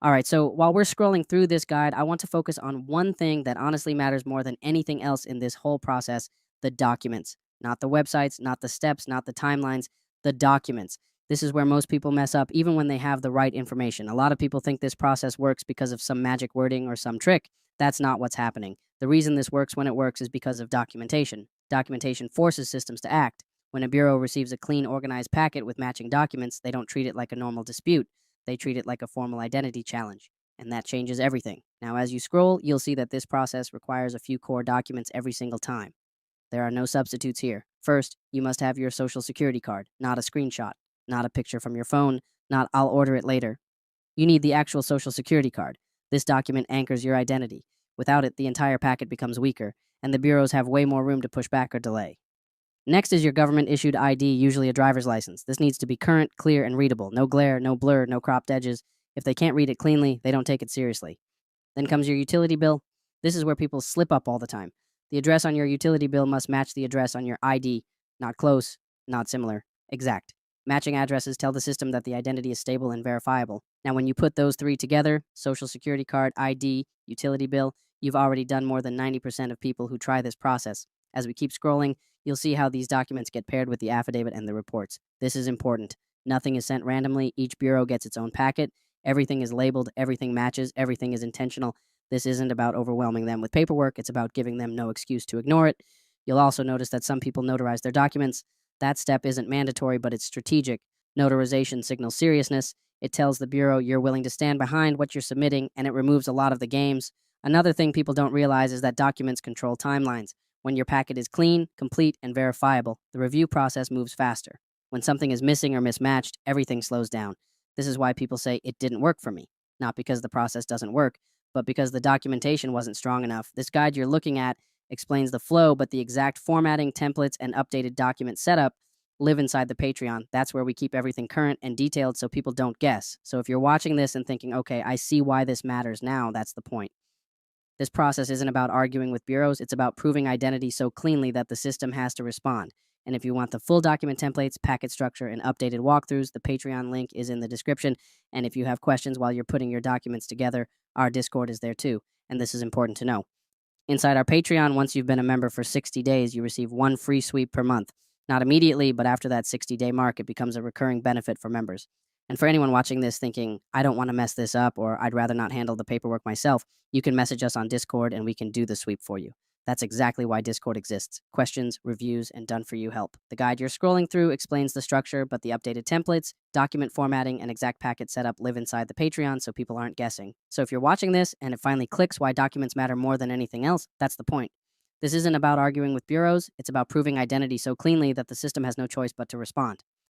All right, so while we're scrolling through this guide, I want to focus on one thing that honestly matters more than anything else in this whole process: the documents. Not the websites, not the steps, not the timelines, the documents. This is where most people mess up, even when they have the right information. A lot of people think this process works because of some magic wording or some trick. That's not what's happening. The reason this works when it works is because of documentation. Documentation forces systems to act. When a bureau receives a clean, organized packet with matching documents, they don't treat it like a normal dispute. They treat it like a formal identity challenge, and that changes everything. Now, as you scroll, you'll see that this process requires a few core documents every single time. There are no substitutes here. First, you must have your social security card, not a screenshot, not a picture from your phone, not "I'll order it later." You need the actual social security card. This document anchors your identity. Without it, the entire packet becomes weaker, and the bureaus have way more room to push back or delay. Next is your government issued ID, usually a driver's license. This needs to be current, clear, and readable. No glare, no blur, no cropped edges. If they can't read it cleanly, they don't take it seriously. Then comes your utility bill. This is where people slip up all the time. The address on your utility bill must match the address on your ID. Not close, not similar, exact. Matching addresses tell the system that the identity is stable and verifiable. Now, when you put those three together, social security card, ID, utility bill, you've already done more than 90% of people who try this process. As we keep scrolling, you'll see how these documents get paired with the affidavit and the reports. This is important. Nothing is sent randomly. Each bureau gets its own packet. Everything is labeled. Everything matches. Everything is intentional. This isn't about overwhelming them with paperwork. It's about giving them no excuse to ignore it. You'll also notice that some people notarize their documents. That step isn't mandatory, but it's strategic. Notarization signals seriousness. It tells the bureau you're willing to stand behind what you're submitting, and it removes a lot of the games. Another thing people don't realize is that documents control timelines. When your packet is clean, complete, and verifiable, the review process moves faster. When something is missing or mismatched, everything slows down. This is why people say it didn't work for me. Not because the process doesn't work, but because the documentation wasn't strong enough. This guide you're looking at explains the flow, but the exact formatting, templates, and updated document setup live inside the Patreon. That's where we keep everything current and detailed so people don't guess. So if you're watching this and thinking, okay, I see why this matters now, that's the point. This process isn't about arguing with bureaus, it's about proving identity so cleanly that the system has to respond. And if you want the full document templates, packet structure, and updated walkthroughs, the Patreon link is in the description. And if you have questions while you're putting your documents together, our Discord is there too. And this is important to know. Inside our Patreon, once you've been a member for 60 days, you receive one free sweep per month. Not immediately, but after that 60-day mark, it becomes a recurring benefit for members. And for anyone watching this thinking, I don't want to mess this up or I'd rather not handle the paperwork myself, you can message us on Discord and we can do the sweep for you. That's exactly why Discord exists. Questions, reviews, and done for you help. The guide you're scrolling through explains the structure, but the updated templates, document formatting, and exact packet setup live inside the Patreon so people aren't guessing. So if you're watching this and it finally clicks why documents matter more than anything else, that's the point. This isn't about arguing with bureaus, it's about proving identity so cleanly that the system has no choice but to respond.